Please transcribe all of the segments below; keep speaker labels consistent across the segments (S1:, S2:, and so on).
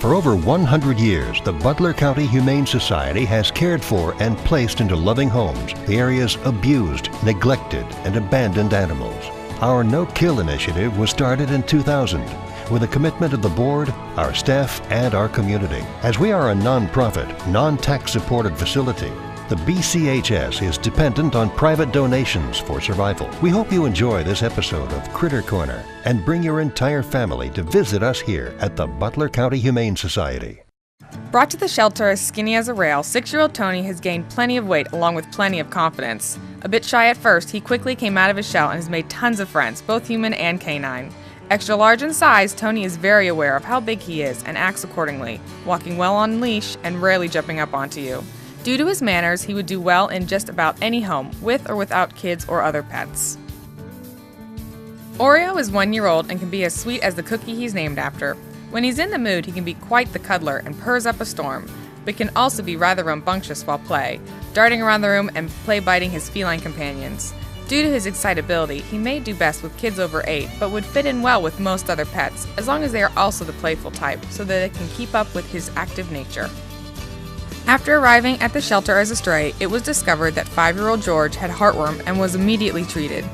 S1: For over 100 years, the Butler County Humane Society has cared for and placed into loving homes the area's abused, neglected, and abandoned animals. Our No-Kill initiative was started in 2000 with a commitment of the board, our staff, and our community. As we are a non-profit, non-tax supported facility, the BCHS is dependent on private donations for survival. We hope you enjoy this episode of Critter Corner and bring your entire family to visit us here at the Butler County Humane Society.
S2: Brought to the shelter as skinny as a rail, 6-year-old Tony has gained plenty of weight along with plenty of confidence. A bit shy at first, he quickly came out of his shell and has made tons of friends, both human and canine. Extra large in size, Tony is very aware of how big he is and acts accordingly, walking well on leash and rarely jumping up onto you. Due to his manners, he would do well in just about any home, with or without kids or other pets. Oreo is 1-year-old and can be as sweet as the cookie he's named after. When he's in the mood, he can be quite the cuddler and purrs up a storm, but can also be rather rambunctious while play, darting around the room and play biting his feline companions. Due to his excitability, he may do best with kids over 8, but would fit in well with most other pets, as long as they are also the playful type, so that they can keep up with his active nature. After arriving at the shelter as a stray, it was discovered that 5-year-old George had heartworm and was immediately treated.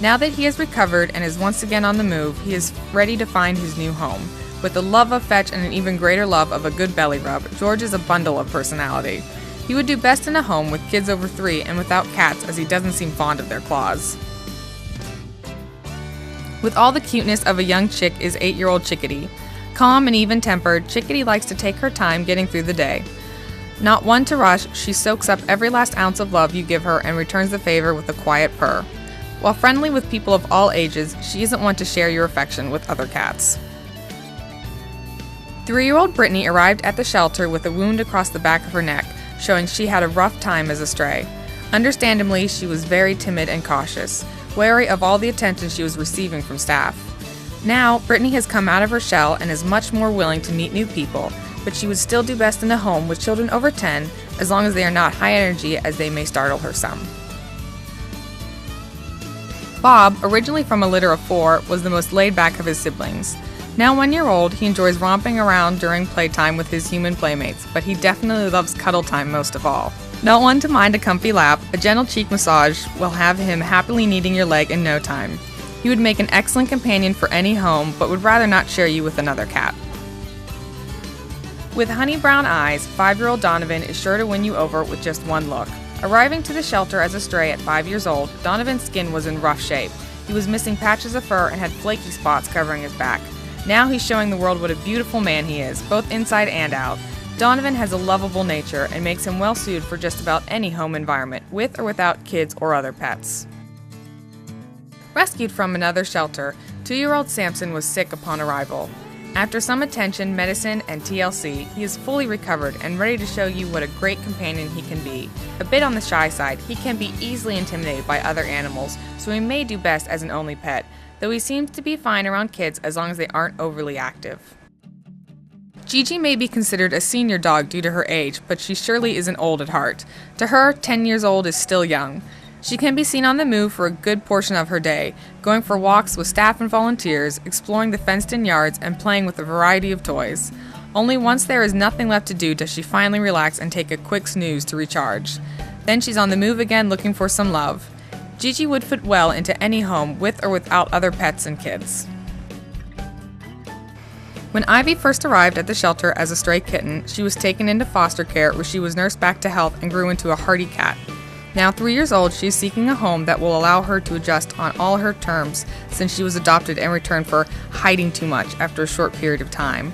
S2: Now that he has recovered and is once again on the move, he is ready to find his new home. With the love of fetch and an even greater love of a good belly rub, George is a bundle of personality. He would do best in a home with kids over 3 and without cats, as he doesn't seem fond of their claws. With all the cuteness of a young chick is 8-year-old Chickadee. Calm and even-tempered, Chickadee likes to take her time getting through the day. Not one to rush, she soaks up every last ounce of love you give her and returns the favor with a quiet purr. While friendly with people of all ages, she isn't one to share your affection with other cats. 3-year-old Brittany arrived at the shelter with a wound across the back of her neck, showing she had a rough time as a stray. Understandably, she was very timid and cautious, wary of all the attention she was receiving from staff. Now, Brittany has come out of her shell and is much more willing to meet new people, but she would still do best in a home with children over 10, as long as they are not high energy, as they may startle her some. Bob, originally from a litter of 4, was the most laid back of his siblings. Now 1-year-old, he enjoys romping around during playtime with his human playmates, but he definitely loves cuddle time most of all. Not one to mind a comfy lap, a gentle cheek massage will have him happily kneading your leg in no time. He would make an excellent companion for any home, but would rather not share you with another cat. With honey brown eyes, 5-year-old Donovan is sure to win you over with just one look. Arriving to the shelter as a stray at 5 years old, Donovan's skin was in rough shape. He was missing patches of fur and had flaky spots covering his back. Now he's showing the world what a beautiful man he is, both inside and out. Donovan has a lovable nature and makes him well suited for just about any home environment, with or without kids or other pets. Rescued from another shelter, 2-year-old Samson was sick upon arrival. After some attention, medicine, and TLC, he is fully recovered and ready to show you what a great companion he can be. A bit on the shy side, he can be easily intimidated by other animals, so he may do best as an only pet, though he seems to be fine around kids as long as they aren't overly active. Gigi may be considered a senior dog due to her age, but she surely isn't old at heart. To her, 10 years old is still young. She can be seen on the move for a good portion of her day, going for walks with staff and volunteers, exploring the fenced-in yards, and playing with a variety of toys. Only once there is nothing left to do does she finally relax and take a quick snooze to recharge. Then she's on the move again looking for some love. Gigi would fit well into any home with or without other pets and kids. When Ivy first arrived at the shelter as a stray kitten, she was taken into foster care where she was nursed back to health and grew into a hardy cat. Now 3 years old, she is seeking a home that will allow her to adjust on all her terms since she was adopted in return for hiding too much after a short period of time.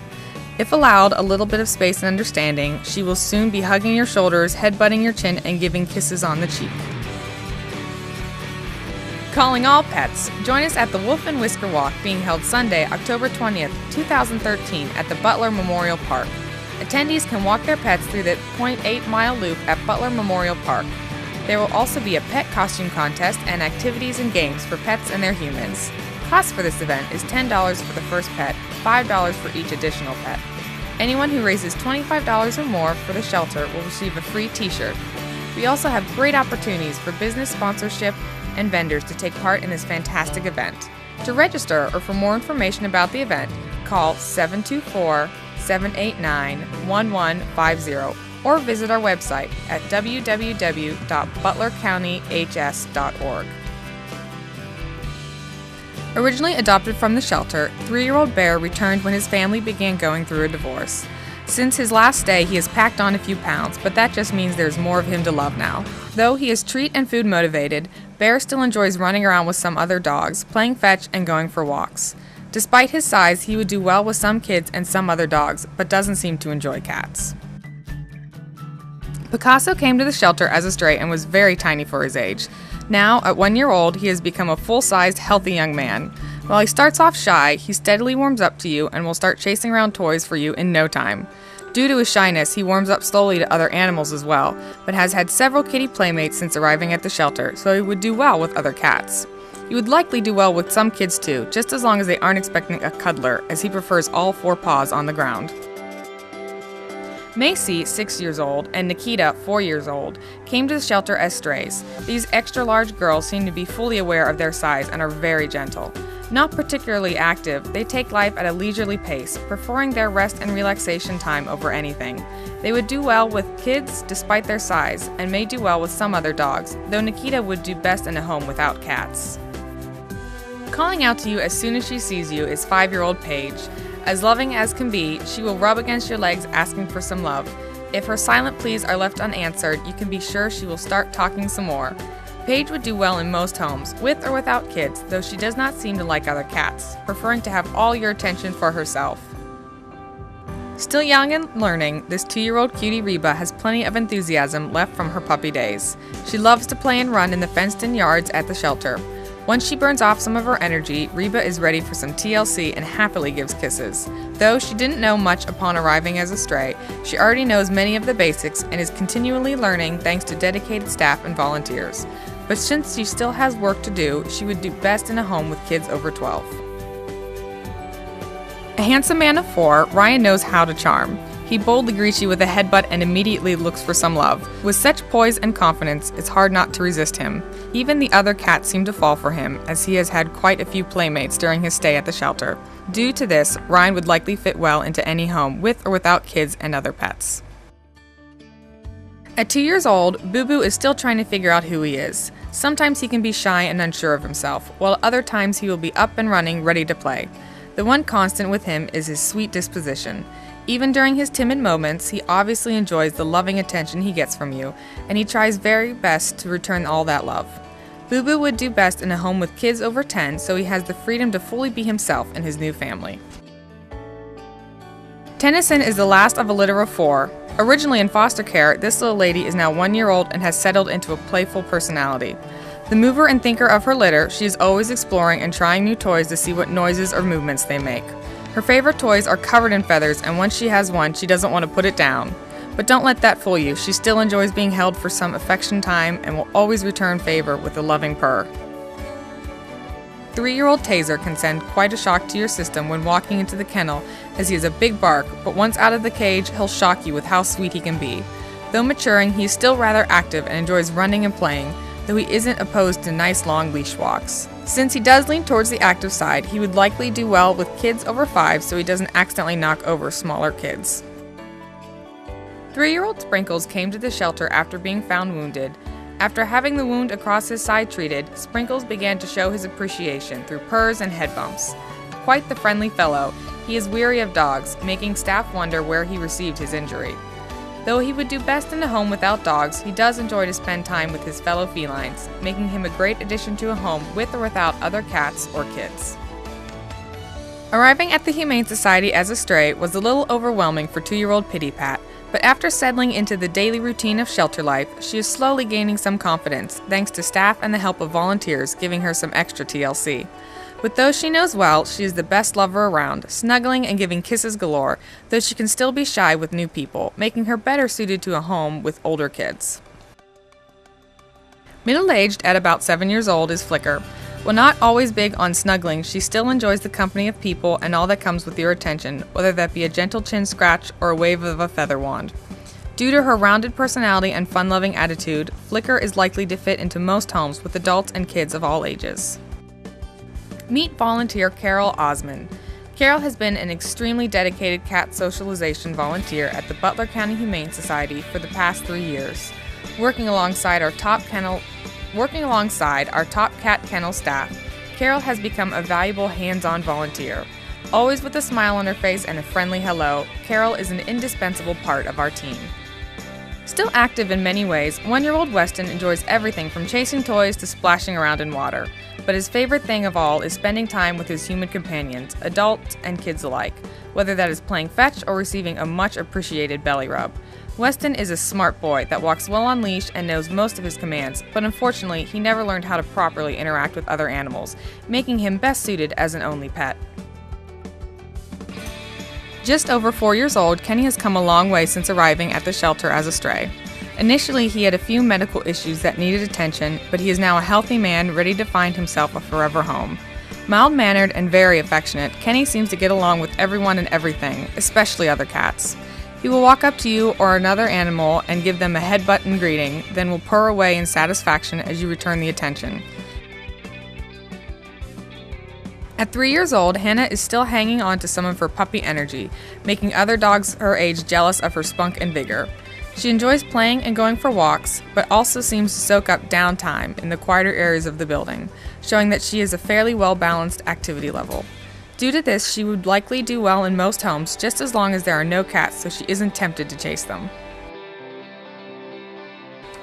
S2: If allowed a little bit of space and understanding, she will soon be hugging your shoulders, headbutting your chin, and giving kisses on the cheek. Calling all pets, join us at the Wolf and Whisker Walk being held Sunday, October 20th, 2013 at the Butler Memorial Park. Attendees can walk their pets through the 0.8-mile loop at Butler Memorial Park. There will also be a pet costume contest and activities and games for pets and their humans. Cost for this event is $10 for the first pet, $5 for each additional pet. Anyone who raises $25 or more for the shelter will receive a free t-shirt. We also have great opportunities for business sponsorship and vendors to take part in this fantastic event. To register or for more information about the event, call 724 888-789-1150 or visit our website at www.butlercountymhs.org. Originally adopted from the shelter, 3-year-old Bear returned when his family began going through a divorce. Since his last stay, he has packed on a few pounds, but that just means there's more of him to love now. Though he is treat and food motivated, Bear still enjoys running around with some other dogs, playing fetch, and going for walks. Despite his size, he would do well with some kids and some other dogs, but doesn't seem to enjoy cats. Picasso came to the shelter as a stray and was very tiny for his age. Now, at 1 year old, he has become a full-sized, healthy young man. While he starts off shy, he steadily warms up to you and will start chasing around toys for you in no time. Due to his shyness, he warms up slowly to other animals as well, but has had several kitty playmates since arriving at the shelter, so he would do well with other cats. He would likely do well with some kids too, just as long as they aren't expecting a cuddler, as he prefers all 4 paws on the ground. Macy, 6 years old, and Nikita, 4 years old, came to the shelter as strays. These extra-large girls seem to be fully aware of their size and are very gentle. Not particularly active, they take life at a leisurely pace, preferring their rest and relaxation time over anything. They would do well with kids despite their size, and may do well with some other dogs, though Nikita would do best in a home without cats. Calling out to you as soon as she sees you is 5-year-old Paige. As loving as can be, she will rub against your legs asking for some love. If her silent pleas are left unanswered, you can be sure she will start talking some more. Paige would do well in most homes, with or without kids, though she does not seem to like other cats, preferring to have all your attention for herself. Still young and learning, this 2-year-old cutie Reba has plenty of enthusiasm left from her puppy days. She loves to play and run in the fenced-in yards at the shelter. Once she burns off some of her energy, Reba is ready for some TLC and happily gives kisses. Though she didn't know much upon arriving as a stray, she already knows many of the basics and is continually learning thanks to dedicated staff and volunteers. But since she still has work to do, she would do best in a home with kids over 12. A handsome man of 4, Ryan knows how to charm. He boldly greets you with a headbutt and immediately looks for some love. With such poise and confidence, it's hard not to resist him. Even the other cats seem to fall for him, as he has had quite a few playmates during his stay at the shelter. Due to this, Ryan would likely fit well into any home, with or without kids and other pets. At 2 years old, Boo Boo is still trying to figure out who he is. Sometimes he can be shy and unsure of himself, while other times he will be up and running, ready to play. The one constant with him is his sweet disposition. Even during his timid moments, he obviously enjoys the loving attention he gets from you, and he tries very best to return all that love. Boo Boo would do best in a home with kids over 10, so he has the freedom to fully be himself in his new family. Tennyson is the last of a litter of 4. Originally in foster care, this little lady is now 1 year old and has settled into a playful personality. The mover and thinker of her litter, she is always exploring and trying new toys to see what noises or movements they make. Her favorite toys are covered in feathers, and once she has one, she doesn't want to put it down. But don't let that fool you, she still enjoys being held for some affection time and will always return favor with a loving purr. 3-year-old Taser can send quite a shock to your system when walking into the kennel, as he has a big bark, but once out of the cage, he'll shock you with how sweet he can be. Though maturing, he is still rather active and enjoys running and playing, though he isn't opposed to nice long leash walks. Since he does lean towards the active side, he would likely do well with kids over 5 so he doesn't accidentally knock over smaller kids. 3-year-old Sprinkles came to the shelter after being found wounded. After having the wound across his side treated, Sprinkles began to show his appreciation through purrs and head bumps. Quite the friendly fellow, he is weary of dogs, making staff wonder where he received his injury. Though he would do best in a home without dogs, he does enjoy to spend time with his fellow felines, making him a great addition to a home with or without other cats or kids. Arriving at the Humane Society as a stray was a little overwhelming for 2-year-old Pitty Pat, but after settling into the daily routine of shelter life, she is slowly gaining some confidence, thanks to staff and the help of volunteers giving her some extra TLC. With those she knows well, she is the best lover around, snuggling and giving kisses galore, though she can still be shy with new people, making her better suited to a home with older kids. Middle-aged at about 7 years old is Flicker. While not always big on snuggling, she still enjoys the company of people and all that comes with your attention, whether that be a gentle chin scratch or a wave of a feather wand. Due to her rounded personality and fun-loving attitude, Flicker is likely to fit into most homes with adults and kids of all ages. Meet volunteer Carol Osmond. Carol has been an extremely dedicated cat socialization volunteer at the Butler County Humane Society for the past 3 years, working alongside our top cat kennel staff. Carol has become a valuable hands-on volunteer. Always with a smile on her face and a friendly hello, Carol is an indispensable part of our team. Still active in many ways, 1-year-old Weston enjoys everything from chasing toys to splashing around in water. But his favorite thing of all is spending time with his human companions, adults and kids alike, whether that is playing fetch or receiving a much appreciated belly rub. Weston is a smart boy that walks well on leash and knows most of his commands, but unfortunately he never learned how to properly interact with other animals, making him best suited as an only pet. Just over 4 years old, Kenny has come a long way since arriving at the shelter as a stray. Initially, he had a few medical issues that needed attention, but he is now a healthy man ready to find himself a forever home. Mild-mannered and very affectionate, Kenny seems to get along with everyone and everything, especially other cats. He will walk up to you or another animal and give them a headbutt in greeting, then will purr away in satisfaction as you return the attention. At 3 years old, Hannah is still hanging on to some of her puppy energy, making other dogs her age jealous of her spunk and vigor. She enjoys playing and going for walks, but also seems to soak up downtime in the quieter areas of the building, showing that she is a fairly well-balanced activity level. Due to this, she would likely do well in most homes just as long as there are no cats, so she isn't tempted to chase them.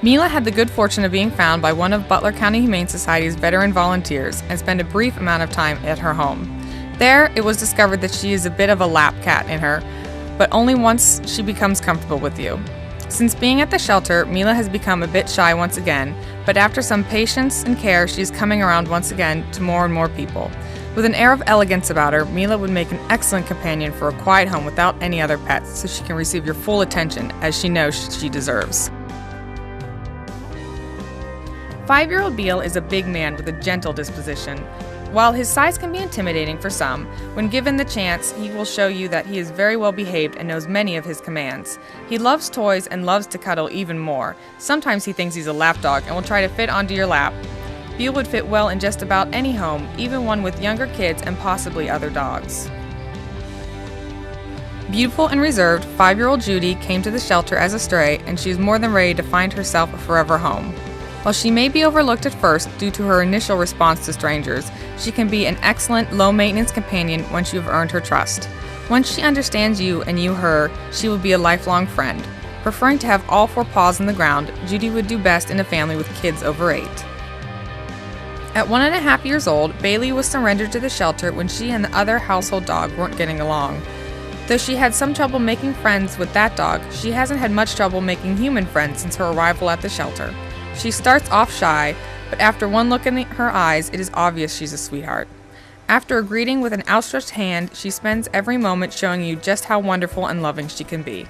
S2: Mila had the good fortune of being found by one of Butler County Humane Society's veteran volunteers and spent a brief amount of time at her home. There, it was discovered that she is a bit of a lap cat in her, but only once she becomes comfortable with you. Since being at the shelter, Mila has become a bit shy once again, but after some patience and care, she is coming around once again to more and more people. With an air of elegance about her, Mila would make an excellent companion for a quiet home without any other pets, so she can receive your full attention, as she knows she deserves. 5-year-old Beal is a big man with a gentle disposition. While his size can be intimidating for some, when given the chance, he will show you that he is very well behaved and knows many of his commands. He loves toys and loves to cuddle even more. Sometimes he thinks he's a lap dog and will try to fit onto your lap. Beal would fit well in just about any home, even one with younger kids and possibly other dogs. Beautiful and reserved, 5-year-old Judy came to the shelter as a stray, and she is more than ready to find herself a forever home. While she may be overlooked at first due to her initial response to strangers, she can be an excellent, low-maintenance companion once you have earned her trust. Once she understands you and you her, she will be a lifelong friend. Preferring to have all 4 paws on the ground, Judy would do best in a family with kids over 8. At 1.5 years old, Bailey was surrendered to the shelter when she and the other household dog weren't getting along. Though she had some trouble making friends with that dog, she hasn't had much trouble making human friends since her arrival at the shelter. She starts off shy, but after one look in her eyes, it is obvious she's a sweetheart. After a greeting with an outstretched hand, she spends every moment showing you just how wonderful and loving she can be.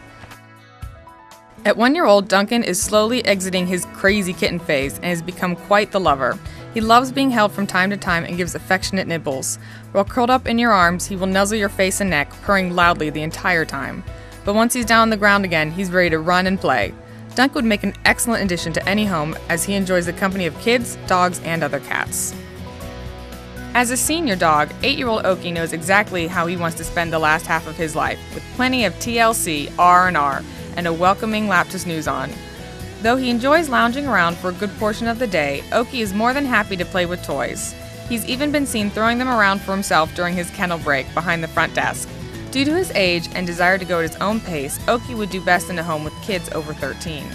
S2: At 1-year-old, Duncan is slowly exiting his crazy kitten phase and has become quite the lover. He loves being held from time to time and gives affectionate nibbles. While curled up in your arms, he will nuzzle your face and neck, purring loudly the entire time. But once he's down on the ground again, he's ready to run and play. Dunk would make an excellent addition to any home as he enjoys the company of kids, dogs, and other cats. As a senior dog, 8-year-old Okie knows exactly how he wants to spend the last half of his life, with plenty of TLC, R&R, and a welcoming lap to snooze on. Though he enjoys lounging around for a good portion of the day, Okie is more than happy to play with toys. He's even been seen throwing them around for himself during his kennel break behind the front desk. Due to his age and desire to go at his own pace, Okie would do best in a home with kids over 13.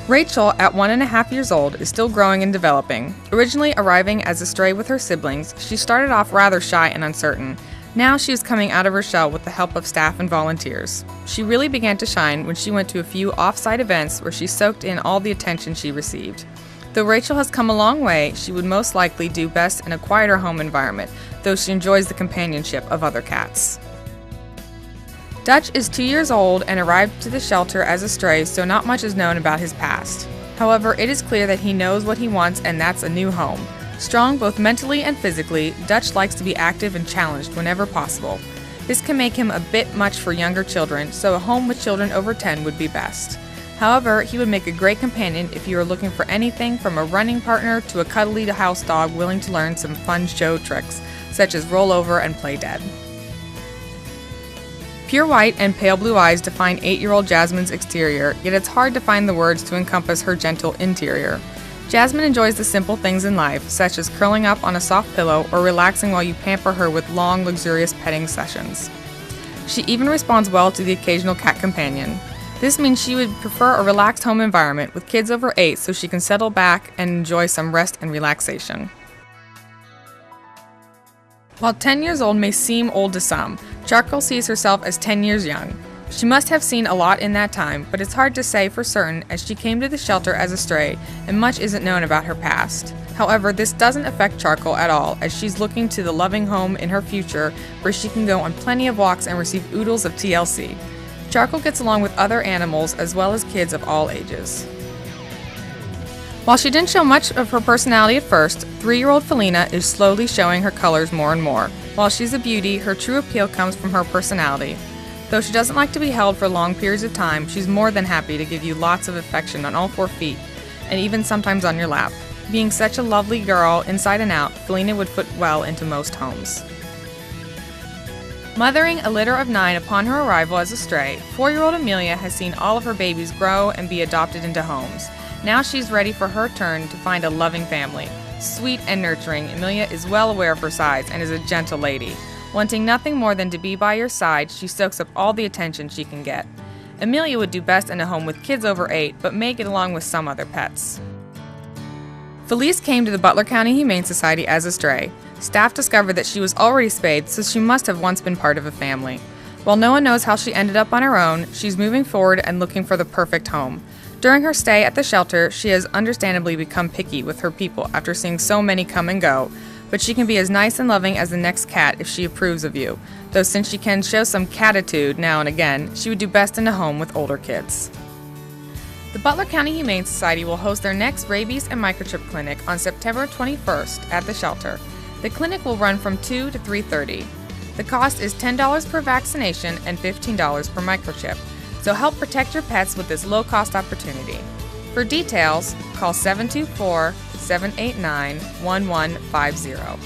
S2: Rachel, at 1.5 years old, is still growing and developing. Originally arriving as a stray with her siblings, she started off rather shy and uncertain. Now she is coming out of her shell with the help of staff and volunteers. She really began to shine when she went to a few off-site events where she soaked in all the attention she received. Though Rachel has come a long way, she would most likely do best in a quieter home environment, though she enjoys the companionship of other cats. Dutch is 2 years old and arrived to the shelter as a stray, so not much is known about his past. However, it is clear that he knows what he wants, and that's a new home. Strong both mentally and physically, Dutch likes to be active and challenged whenever possible. This can make him a bit much for younger children, so a home with children over 10 would be best. However, he would make a great companion if you are looking for anything from a running partner to a cuddly house dog willing to learn some fun show tricks, such as roll over and play dead. Pure white and pale blue eyes define 8-year-old Jasmine's exterior, yet it's hard to find the words to encompass her gentle interior. Jasmine enjoys the simple things in life, such as curling up on a soft pillow or relaxing while you pamper her with long, luxurious petting sessions. She even responds well to the occasional cat companion. This means she would prefer a relaxed home environment with kids over 8 so she can settle back and enjoy some rest and relaxation. While 10 years old may seem old to some, Charcoal sees herself as 10 years young. She must have seen a lot in that time, but it's hard to say for certain as she came to the shelter as a stray and much isn't known about her past. However, this doesn't affect Charcoal at all as she's looking to the loving home in her future where she can go on plenty of walks and receive oodles of TLC. Charcoal gets along with other animals as well as kids of all ages. While she didn't show much of her personality at first, 3-year-old Felina is slowly showing her colors more and more. While she's a beauty, her true appeal comes from her personality. Though she doesn't like to be held for long periods of time, she's more than happy to give you lots of affection on all 4 feet, and even sometimes on your lap. Being such a lovely girl inside and out, Felina would fit well into most homes. Mothering a litter of 9 upon her arrival as a stray, 4-year-old Amelia has seen all of her babies grow and be adopted into homes. Now she's ready for her turn to find a loving family. Sweet and nurturing, Amelia is well aware of her size and is a gentle lady. Wanting nothing more than to be by your side, she soaks up all the attention she can get. Amelia would do best in a home with kids over 8, but may get along with some other pets. Felice came to the Butler County Humane Society as a stray. Staff discovered that she was already spayed, so she must have once been part of a family. While no one knows how she ended up on her own, she's moving forward and looking for the perfect home. During her stay at the shelter, she has understandably become picky with her people after seeing so many come and go, but she can be as nice and loving as the next cat if she approves of you, though since she can show some catitude now and again, she would do best in a home with older kids. The Butler County Humane Society will host their next rabies and microchip clinic on September 21st at the shelter. The clinic will run from 2 to 3:30. The cost is $10 per vaccination and $15 per microchip, so help protect your pets with this low-cost opportunity. For details, call 724-789-1150.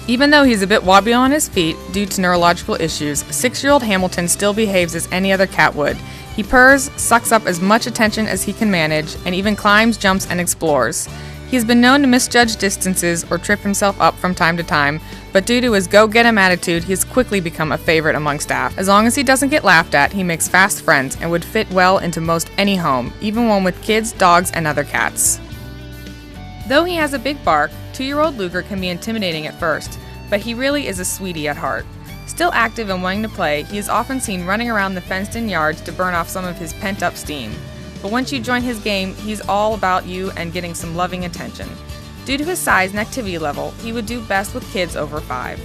S2: Even though he's a bit wobbly on his feet due to neurological issues, 6-year-old Hamilton still behaves as any other cat would. He purrs, sucks up as much attention as he can manage, and even climbs, jumps, and explores. He has been known to misjudge distances or trip himself up from time to time, but due to his go-get-em attitude, he has quickly become a favorite among staff. As long as he doesn't get laughed at, he makes fast friends and would fit well into most any home, even one with kids, dogs, and other cats. Though he has a big bark, 2-year-old Luger can be intimidating at first, but he really is a sweetie at heart. Still active and wanting to play, he is often seen running around the fenced-in yards to burn off some of his pent-up steam. But once you join his game, he's all about you and getting some loving attention. Due to his size and activity level, he would do best with kids over 5.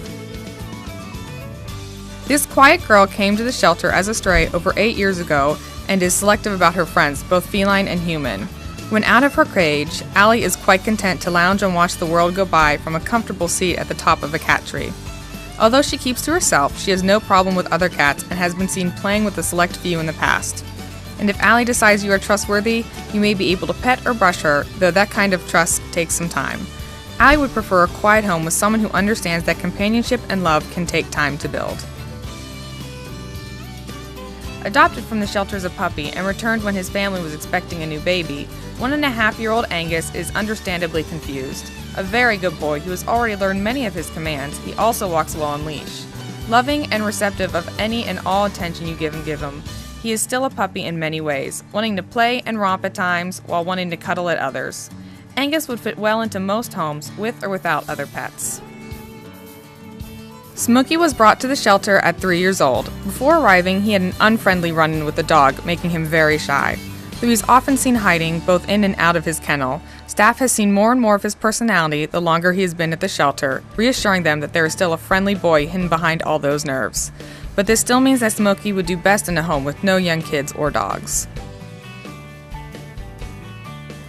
S2: This quiet girl came to the shelter as a stray over 8 years ago and is selective about her friends, both feline and human. When out of her cage, Allie is quite content to lounge and watch the world go by from a comfortable seat at the top of a cat tree. Although she keeps to herself, she has no problem with other cats and has been seen playing with a select few in the past. And if Allie decides you are trustworthy, you may be able to pet or brush her, though that kind of trust takes some time. Allie would prefer a quiet home with someone who understands that companionship and love can take time to build. Adopted from the shelter as a puppy and returned when his family was expecting a new baby, 1.5-year-old Angus is understandably confused. A very good boy who has already learned many of his commands, he also walks well on leash. Loving and receptive of any and all attention you give him, he is still a puppy in many ways, wanting to play and romp at times while wanting to cuddle at others. Angus would fit well into most homes, with or without other pets. Smokey was brought to the shelter at 3 years old. Before arriving, he had an unfriendly run-in with the dog, making him very shy. Though he's often seen hiding both in and out of his kennel, staff has seen more and more of his personality the longer he has been at the shelter, reassuring them that there is still a friendly boy hidden behind all those nerves. But this still means that Smokey would do best in a home with no young kids or dogs.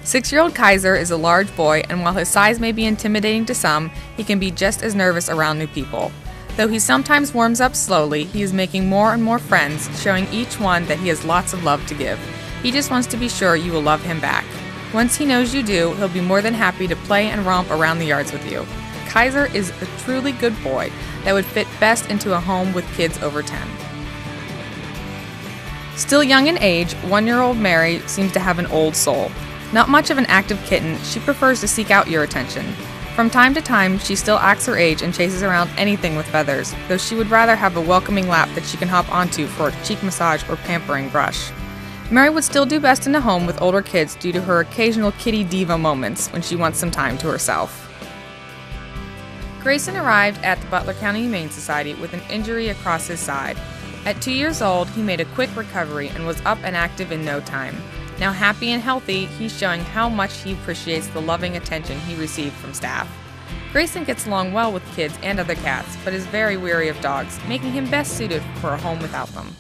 S2: 6-year-old Kaiser is a large boy, and while his size may be intimidating to some, he can be just as nervous around new people. Though he sometimes warms up slowly, he is making more and more friends, showing each one that he has lots of love to give. He just wants to be sure you will love him back. Once he knows you do, he'll be more than happy to play and romp around the yards with you. Kaiser is a truly good boy that would fit best into a home with kids over 10. Still young in age, 1-year-old Mary seems to have an old soul. Not much of an active kitten, she prefers to seek out your attention. From time to time, she still acts her age and chases around anything with feathers, though she would rather have a welcoming lap that she can hop onto for a cheek massage or pampering brush. Mary would still do best in a home with older kids due to her occasional kitty diva moments when she wants some time to herself. Grayson arrived at the Butler County Humane Society with an injury across his side. At 2 years old, he made a quick recovery and was up and active in no time. Now happy and healthy, he's showing how much he appreciates the loving attention he received from staff. Grayson gets along well with kids and other cats, but is very weary of dogs, making him best suited for a home without them.